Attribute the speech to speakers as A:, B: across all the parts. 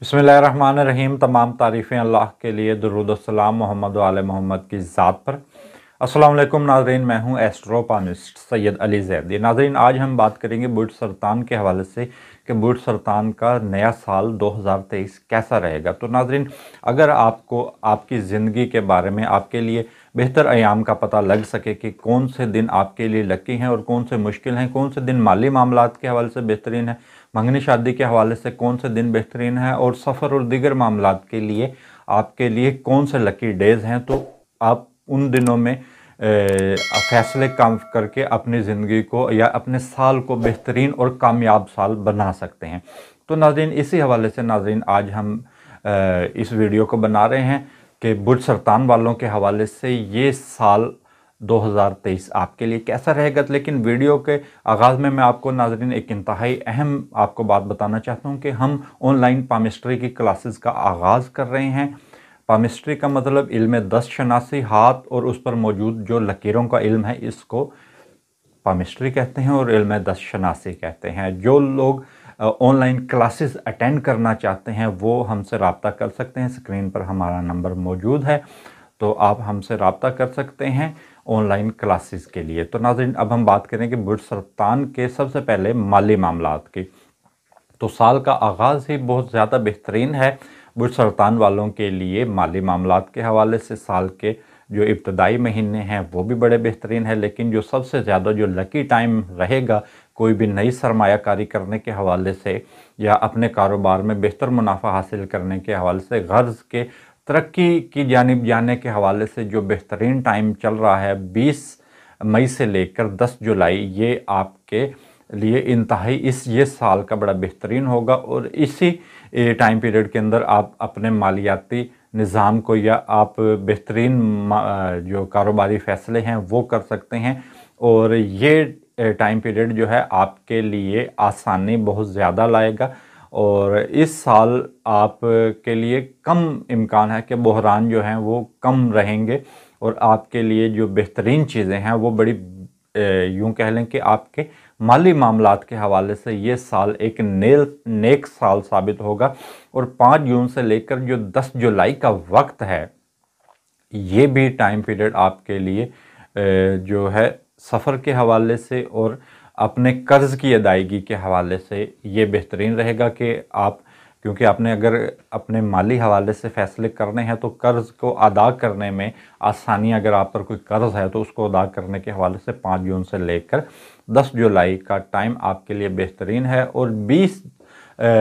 A: बिस्मिल्लाहिर्रहमानिर्रहीम। तमाम तारीफ़ें अल्लाह के लिए, दुरूद सलाम मोहम्मद व आले मोहम्मद की ज़ात पर। अस्सलाम वालेकुम नाज़रीन, मैं हूं एस्ट्रोपामिस्ट सैयद अली ज़ैदी। नाज़रीन, आज हम बात करेंगे बुर्ज सरतान के हवाले से कि बुर्ज सरतान का नया साल 2023 कैसा रहेगा। तो नाज़रीन, अगर आपको आपकी ज़िंदगी के बारे में, आपके लिए बेहतर अयाम का पता लग सके कि कौन से दिन आपके लिए लकी हैं और कौन से मुश्किल हैं, कौन से दिन माली मामलात के हवाले से बेहतरीन है, मंगनी शादी के हवाले से कौन से दिन बेहतरीन है और सफ़र और दीगर मामलात के लिए आपके लिए कौन से लकी डेज़ हैं, तो आप उन दिनों में फ़ैसले काम करके अपनी ज़िंदगी को या अपने साल को बेहतरीन और कामयाब साल बना सकते हैं। तो नाज़रीन, इसी हवाले से नाज़रीन आज हम इस वीडियो को बना रहे हैं कि बुर्ज सरतान वालों के हवाले से ये साल 2023 आपके लिए कैसा रहेगा। लेकिन वीडियो के आगाज़ में मैं आपको नाज़रीन एक इंतहाई अहम आपको बात बताना चाहता हूँ कि हम ऑनलाइन पामिस्ट्री की क्लासेस का आगाज़ कर रहे हैं। पामिस्ट्री का मतलब इल्म दस्त शनासी, हाथ और उस पर मौजूद जो लकीरों का इल्म है, इसको पामिस्ट्री कहते हैं और इल्म दस्त शनासी कहते हैं। जो लोग ऑनलाइन क्लासेस अटेंड करना चाहते हैं वो हमसे रब्ता कर सकते हैं। स्क्रीन पर हमारा नंबर मौजूद है, तो आप हमसे रब्ता कर सकते हैं ऑनलाइन क्लासेस के लिए। तो नाज़रीन, अब हम बात करें कि बुर्ज सरतान के सबसे पहले माली मामलात की। तो साल का आगाज़ ही बहुत ज़्यादा बेहतरीन है बुर्ज सरतान वालों के लिए। माली मामलात के हवाले से साल के जो इब्तदाई महीने हैं वो भी बड़े बेहतरीन है, लेकिन जो सबसे ज़्यादा जो लकी टाइम रहेगा कोई भी नई सरमायाकारी करने के हवाले से या अपने कारोबार में बेहतर मुनाफा हासिल करने के हवाले से, गर्ज़ के तरक्की की जानिब जाने के हवाले से जो बेहतरीन टाइम चल रहा है 20 मई से लेकर 10 जुलाई, ये आपके लिए इंतहाई ये साल का बड़ा बेहतरीन होगा। और इसी टाइम पीरियड के अंदर आप अपने मालियाती निज़ाम को या आप बेहतरीन जो कारोबारी फ़ैसले हैं वो कर सकते हैं। और ये टाइम पीरियड जो है आपके लिए आसानी बहुत ज़्यादा लाएगा और इस साल आप के लिए कम इम्कान है कि बहरान जो हैं वो कम रहेंगे और आपके लिए जो बेहतरीन चीज़ें हैं वो बड़ी यूँ कह लें कि आपके माली मामलात के हवाले से ये साल एक नेक साल साबित होगा। और 5 जून से लेकर जो 10 जुलाई का वक्त है, ये भी टाइम पीरियड आपके लिए जो है सफ़र के हवाले से और अपने कर्ज़ की अदायगी के हवाले से ये बेहतरीन रहेगा कि आप, क्योंकि आपने अगर अपने माली हवाले से फ़ैसले करने हैं तो कर्ज़ को अदा करने में आसानी, अगर आप पर कोई कर्ज़ है तो उसको अदा करने के हवाले से 5 जून से लेकर 10 जुलाई का टाइम आपके लिए बेहतरीन है। और 20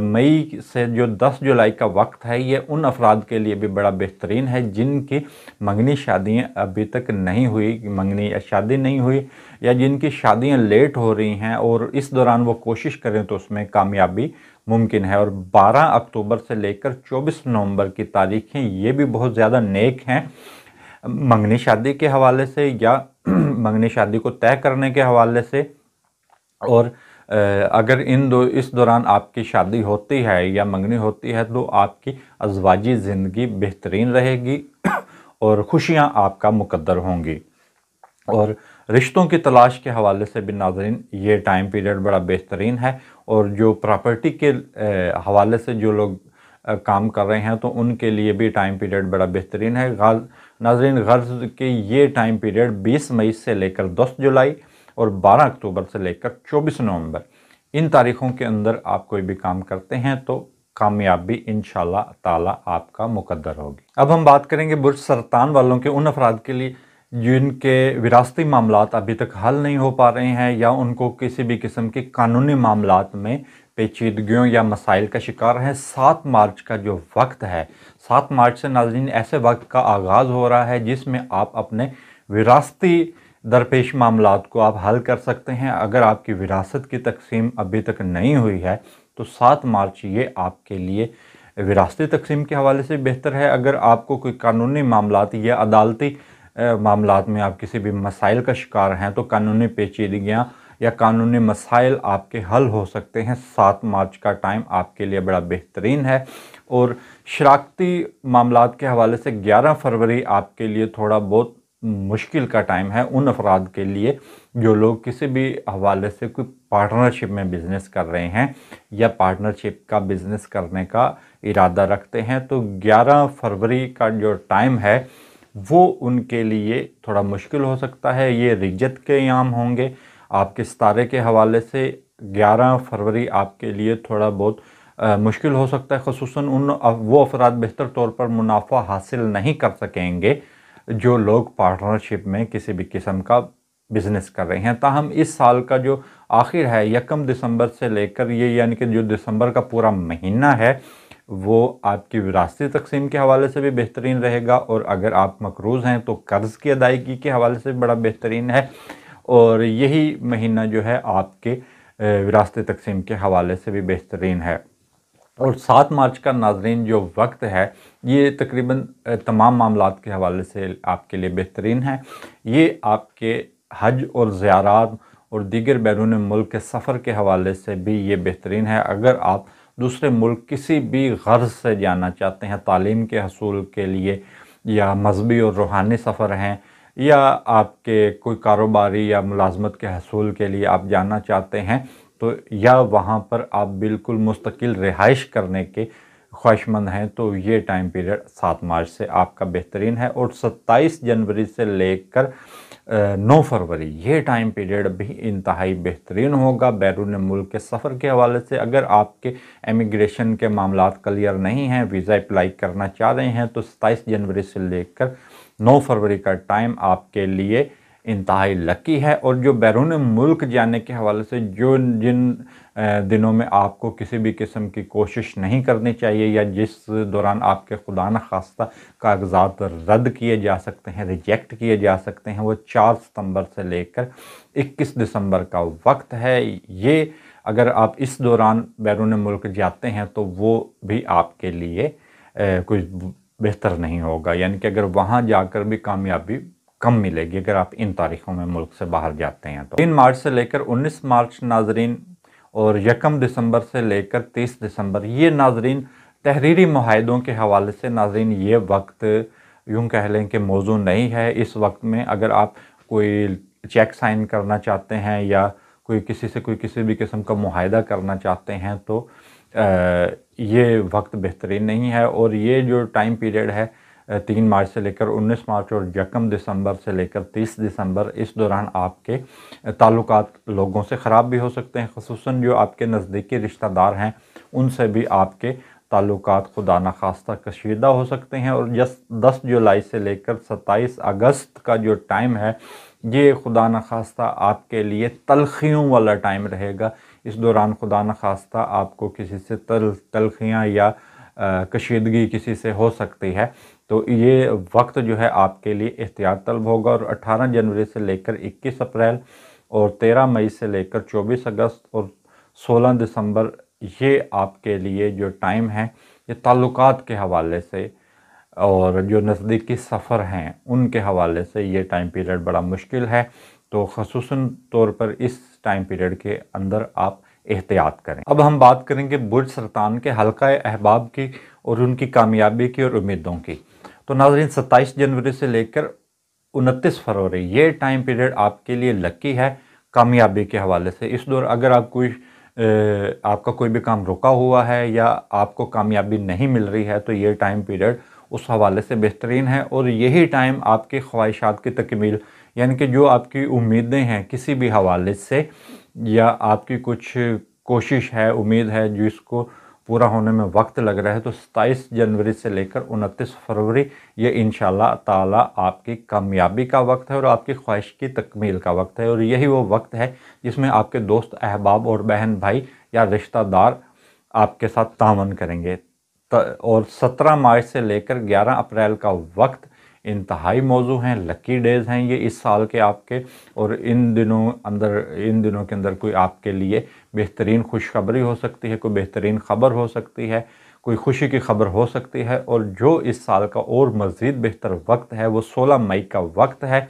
A: मई से जो 10 जुलाई का वक्त है, ये उन अफराद के लिए भी बड़ा बेहतरीन है जिनकी मंगनी शादियाँ अभी तक नहीं हुई, मंगनी शादी नहीं हुई या जिनकी शादियाँ लेट हो रही हैं और इस दौरान वो कोशिश करें तो उसमें कामयाबी मुमकिन है। और 12 अक्टूबर से लेकर 24 नवंबर की तारीखें ये भी बहुत ज़्यादा नेक हैं मंगनी शादी के हवाले से या मंगनी शादी को तय करने के हवाले से। और अगर इस दौरान आपकी शादी होती है या मंगनी होती है तो आपकी अज़वाजी ज़िंदगी बेहतरीन रहेगी और खुशियां आपका मुकद्दर होंगी। और रिश्तों की तलाश के हवाले से भी नाज़रीन ये टाइम पीरियड बड़ा बेहतरीन है। और जो प्रॉपर्टी के हवाले से जो लोग काम कर रहे हैं तो उनके लिए भी टाइम पीरियड बड़ा बेहतरीन है। नाज़रीन, गर्ज़ के ये टाइम पीरियड 20 मई से लेकर 10 जुलाई और 12 अक्टूबर से लेकर 24 नवंबर, इन तारीख़ों के अंदर आप कोई भी काम करते हैं तो कामयाबी इंशाल्लाह ताला आपका मुकद्दर होगी। अब हम बात करेंगे बुर्ज सरतान वालों के उन अफराद के लिए जिनके विरासती मामलात अभी तक हल नहीं हो पा रहे हैं या उनको किसी भी किस्म के कानूनी मामलात में पेचीदगियों या मसाइल का शिकार है। 7 मार्च का जो वक्त है, 7 मार्च से नाज़रीन ऐसे वक्त का आगाज़ हो रहा है जिसमें आप अपने विरासती दरपेश मामलात को आप हल कर सकते हैं। अगर आपकी विरासत की तकसीम अभी तक नहीं हुई है तो 7 मार्च ये आपके लिए विरासती तकसीम के हवाले से बेहतर है। अगर आपको कोई कानूनी मामलात या अदालती मामलात में आप किसी भी मसाइल का शिकार हैं तो कानूनी पेचीदगियाँ या कानूनी मसाइल आपके हल हो सकते हैं। 7 मार्च का टाइम आपके लिए बड़ा बेहतरीन है। और शराकती मामलात के हवाले से 11 फरवरी आपके लिए थोड़ा बहुत मुश्किल का टाइम है उन अफराद के लिए जो लोग किसी भी हवाले से कोई पार्टनरशिप में बिज़नेस कर रहे हैं या पार्टनरशिप का बिज़नेस करने का इरादा रखते हैं। तो 11 फरवरी का जो टाइम है वो उनके लिए थोड़ा मुश्किल हो सकता है। ये रिजत के अयाम होंगे। आपके सितारे के हवाले से 11 फरवरी आपके लिए थोड़ा बहुत मुश्किल हो सकता है, ख़ुसूसन वो अफराद बेहतर तौर पर मुनाफा हासिल नहीं कर सकेंगे जो लोग पार्टनरशिप में किसी भी किस्म का बिज़नेस कर रहे हैं। ताहम इस साल का जो आखिर है 1 दिसंबर से लेकर ये यानी कि जो दिसंबर का पूरा महीना है वो आपकी विरासती तकसीम के हवाले से भी बेहतरीन रहेगा, और अगर आप मकरूज़ हैं तो कर्ज़ की अदायगी के हवाले से भी बड़ा बेहतरीन है, और यही महीना जो है आपके विरासती तकसीम के हवाले से भी बेहतरीन है। और 7 मार्च का नाज़रीन जो वक्त है ये तकरीबन तमाम मामलात के हवाले से आपके लिए बेहतरीन है। ये आपके हज और ज़ियारात और दीगर बैरून मुल्क के सफ़र के हवाले से भी ये बेहतरीन है। अगर आप दूसरे मुल्क किसी भी गर्ज़ से जाना चाहते हैं, तालीम के हसूल के लिए, या मजहबी और रूहानी सफ़र हैं, या आपके कोई कारोबारी या मुलाजमत के हसूल के लिए आप जाना चाहते हैं, तो या वहाँ पर आप बिल्कुल मुस्तकिल रिहाइश करने के ख्वाहिशमंद हैं, तो ये टाइम पीरियड 7 मार्च से आपका बेहतरीन है। और 27 जनवरी से लेकर 9 फरवरी ये टाइम पीरियड भी इंतहाई बेहतरीन होगा बैरून मुल्क के सफ़र के हवाले से। अगर आपके इमिग्रेशन के मामलात क्लियर नहीं हैं, वीज़ा अप्लाई करना चाह रहे हैं, तो 27 जनवरी से लेकर 9 फरवरी का टाइम आपके लिए इंतहाई लकी है। और जो बैरून मुल्क जाने के हवाले से जिन दिनों में आपको किसी भी किस्म की कोशिश नहीं करनी चाहिए, या जिस दौरान आपके खुदा न खास्ता कागजात रद्द किए जा सकते हैं, रिजेक्ट किए जा सकते हैं, वो 4 सितंबर से लेकर 21 दिसंबर का वक्त है। ये अगर आप इस दौरान बैरून मुल्क जाते हैं तो वो भी आपके लिए कुछ बेहतर नहीं होगा, यानी कि अगर वहाँ जाकर भी कामयाबी कम मिलेगी अगर आप इन तारीख़ों में मुल्क से बाहर जाते हैं। तो 3 मार्च से लेकर 19 मार्च नाजरीन, और 1 दिसंबर से लेकर 30 दिसंबर ये नाजरीन तहरीरी मुआहदों के हवाले से नाजरीन ये वक्त यूँ कह लें कि मौजू नहीं है। इस वक्त में अगर आप कोई चेक साइन करना चाहते हैं या कोई किसी से कोई किसी भी किस्म का मुआहदा करना चाहते हैं तो ये वक्त बेहतरीन नहीं है। और ये जो टाइम पीरियड है 3 मार्च से लेकर 19 मार्च और 1 दिसंबर से लेकर 30 दिसंबर, इस दौरान आपके ताल्लुकात लोगों से ख़राब भी हो सकते हैं, ख़ुसूसन जो आपके नज़दीकी रिश्तेदार हैं उनसे भी आपके ताल्लुकात खुदा न खास्ता कशीदा हो सकते हैं। और 10 जुलाई से लेकर 27 अगस्त का जो टाइम है ये खुदा न खास्ता आपके लिए तलखियों वाला टाइम रहेगा। इस दौरान खुदा न खास्ता आपको किसी से तलखियाँ या कशीदगी किसी से हो सकती है, तो ये वक्त जो है आपके लिए एहतियात तलब होगा। और 18 जनवरी से लेकर 21 अप्रैल और 13 मई से लेकर 24 अगस्त और 16 दिसंबर ये आपके लिए जो टाइम है ये ताल्लुकात के हवाले से और जो नज़दीकी सफ़र हैं उनके हवाले से ये टाइम पीरियड बड़ा मुश्किल है। तो ख़ुसूसन तौर पर इस टाइम पीरियड के अंदर आप एहतियात करें। अब हम बात करेंगे बुर्ज सरतान के हल्का अहबाब की और उनकी कामयाबी की और उम्मीदों की। तो नाज़रीन 27 जनवरी से लेकर 29 फरवरी ये टाइम पीरियड आपके लिए लकी है कामयाबी के हवाले से। इस दौर अगर आप आपका कोई भी काम रुका हुआ है या आपको कामयाबी नहीं मिल रही है तो ये टाइम पीरियड उस हवाले से बेहतरीन है। और यही टाइम आपकी ख्वाहिशात की तकमील यानी कि जो आपकी उम्मीदें हैं किसी भी हवाले से या आपकी कुछ कोशिश है, उम्मीद है जिसको पूरा होने में वक्त लग रहा है, तो 27 जनवरी से लेकर 29 फरवरी ये इंशाअल्लाह ताला आपकी कामयाबी का वक्त है और आपकी ख्वाहिश की तकमील का वक्त है। और यही वो वक्त है जिसमें आपके दोस्त, अहबाब और बहन भाई या रिश्तेदार आपके साथ तावन करेंगे। और 17 मार्च से लेकर 11 अप्रैल का वक्त इंतहाई मौजू हैं, लकी डेज़ हैं ये इस साल के आपके। और इन दिनों के अंदर कोई आपके लिए बेहतरीन खुशखबरी हो सकती है, कोई बेहतरीन ख़बर हो सकती है, कोई खुशी की खबर हो सकती है। और जो इस साल का और मज़ीद बेहतर वक्त है वो 16 मई का वक्त है।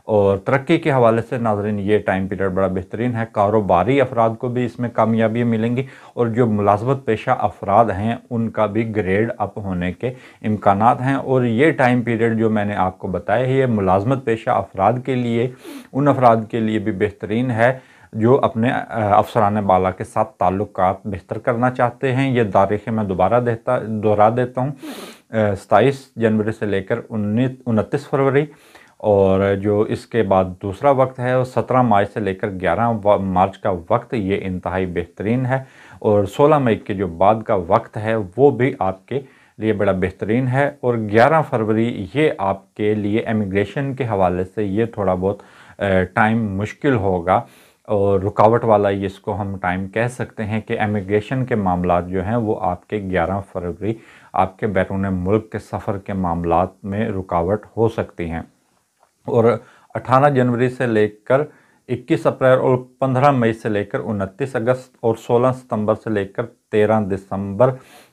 A: اور ترقی کے حوالے سے ناظرین یہ ٹائم پیریڈ بڑا بہترین ہے، کاروباری افراد کو بھی اس میں کامیابی ملیں گی اور جو ملازمت پیشہ افراد ہیں ان کا بھی گریڈ اپ ہونے کے امکانات ہیں۔ اور یہ ٹائم پیریڈ جو میں نے آپ کو بتایا ہے یہ ملازمت پیشہ افراد کے لیے، ان افراد کے لیے بھی بہترین ہے جو اپنے افسران بالا کے ساتھ تعلقات بہتر کرنا چاہتے ہیں۔ یہ تاریخیں میں دوبارہ دہرا دیتا ہوں، 27 جنوری سے لے کر 29 فروری، اور جو اس کے بعد دوسرا وقت ہے وہ 17 مارچ سے لے کر 11 مارچ کا وقت، یہ انتہائی بہترین ہے۔ اور 16 مئی کے جو بعد کا وقت ہے وہ بھی آپ کے لیے بڑا بہترین ہے۔ اور 11 فروری یہ آپ کے لیے امیگریشن کے حوالے سے یہ تھوڑا بہت ٹائم مشکل ہوگا اور رکاوٹ والا یہ اس کو ہم ٹائم کہہ سکتے ہیں کہ امیگریشن کے معاملات جو ہیں وہ آپ کے 11 فروری آپ کے بیرون ملک کے سفر کے معاملات میں رکاوٹ ہو سکتی ہیں۔ اور 18 جنوری سے لے کر 21 اپریل اور 15 مئی سے لے کر 29 اگست اور 16 ستمبر سے لے کر 13 دسمبر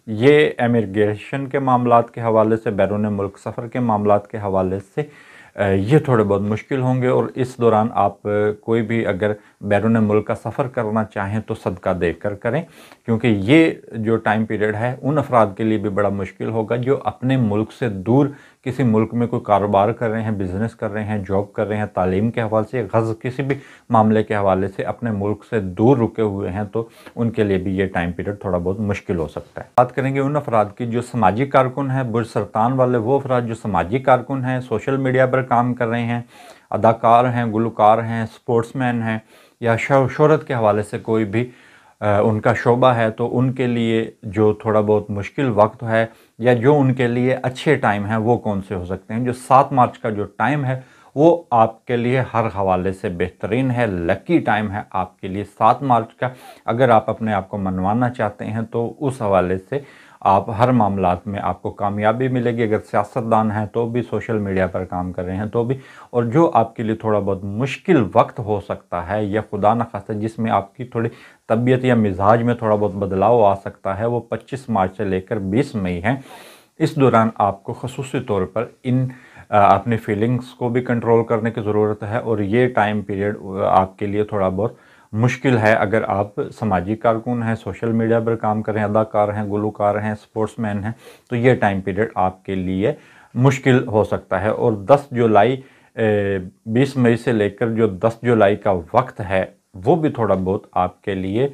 A: یہ امیگریشن کے معاملات کے حوالے سے، بیرون ملک سفر کے معاملات کے حوالے سے یہ تھوڑے بہت مشکل ہوں گے۔ اور اس دوران آپ کوئی بھی اگر بیرون ملک کا سفر کرنا چاہیں تو صدقہ دے کر کریں، کیونکہ یہ جو ٹائم پیریڈ ہے ان افراد کے لیے بھی بڑا مشکل ہوگا جو اپنے ملک سے دور کسی ملک میں کوئی کاروبار کر رہے ہیں، بزنس کر رہے ہیں، جاب کر رہے ہیں، تعلیم کے حوالے سے، غرض کسی بھی معاملے کے حوالے سے اپنے ملک سے دور رکے ہوئے ہیں تو ان کے لیے بھی یہ ٹائم پیریڈ تھوڑا بہت مشکل ہو سکتا ہے۔ بات کریں گے ان افراد کی جو سماجی کارکن ہیں، برج سرطان والے وہ افراد جو سماجی کارکن ہیں، سوشل میڈیا پر کام کر رہے ہیں، اداکار ہیں، گلوکار ہیں، سپورٹس مین ہیں، یا شہرت کے حوالے سے کوئی بھی ان کا شعبہ ہے، تو ان کے لیے جو تھوڑا بہت مشکل وقت ہے یا جو ان کے لیے اچھے ٹائم ہیں وہ کون سے ہو سکتے ہیں؟ جو 7 مارچ کا جو ٹائم ہے وہ آپ کے لیے ہر حوالے سے بہترین ہے، لکی ٹائم ہے آپ کے لیے 7 مارچ کا۔ اگر آپ اپنے آپ کو منوانا چاہتے ہیں تو اس حوالے سے آپ ہر معاملات میں آپ کو کامیابی ملے گی۔ اگر سیاستدان ہیں تو بھی، سوشل میڈیا پر کام کر رہے ہیں تو بھی، اور جو آپ کے لیے تھوڑا بہت مشکل وقت ہو سکتا ہے یا خدا نخواستہ جس میں آپ کی تھوڑی طبیعت یا مزاج میں تھوڑا بہت بدلاؤ آ سکتا ہے، وہ 25 مارچ سے لے کر 20 مئی ہے۔ اس دوران آپ کو خصوصی طور پر اپنی فیلنگز کو بھی کنٹرول کرنے کی ضرورت ہے، اور یہ ٹائم پیریڈ آپ کے لیے تھوڑا بہت مشکل ہے اگر آپ سماجی کارکن ہیں، سوشل میڈیا پر کام کریں، اداکار ہیں، گلوکار ہیں، سپورٹس مین ہیں، تو یہ ٹائم پیریڈ آپ کے لیے مشکل ہو سکتا ہے۔ اور 10 جولائی 20 مئی سے لے کر جو 10 جولائی کا وقت ہے وہ بھی تھوڑا بہت آپ کے لیے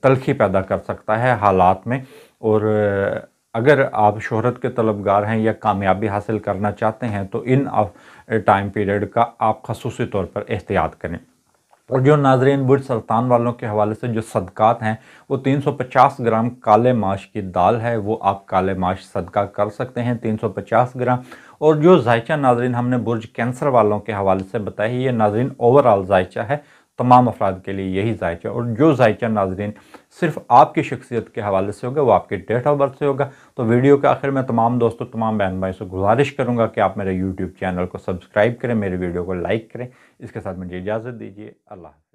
A: تلخی پیدا کر سکتا ہے حالات میں۔ اور اگر آپ شہرت کے طلبگار ہیں یا کامیابی حاصل کرنا چاہتے ہیں تو ان ٹائم پیریڈ کا آپ خصوصی طور پر احتیاط کریں۔ اور جو ناظرین برج سرطان والوں کے حوالے سے جو صدقات ہیں وہ 350 گرام کالے ماش کی دال ہے، وہ آپ کالے ماش صدقہ کر سکتے ہیں 350 گرام۔ اور جو ذائچہ ناظرین ہم نے برج کینسر والوں کے حوالے سے بتایا ہے، یہ ناظرین اوورآل ذائچہ ہے، تمام افراد کے لیے یہی ذائچہ۔ اور جو ذائچہ ناظرین صرف آپ کی شخصیت کے حوالے سے ہوگا وہ آپ کی ڈیٹ آف برتھ سے ہوگا۔ تو ویڈیو کے آخر میں تمام دوستوں، تمام بہن بھائی سے گزارش کروں گا کہ آپ میرے یوٹیوب چینل کو سبسکرائب کریں، میری ویڈیو کو لائک کریں۔ اس کے ساتھ مجھے اجازت دیجیے، اللہ حافظ۔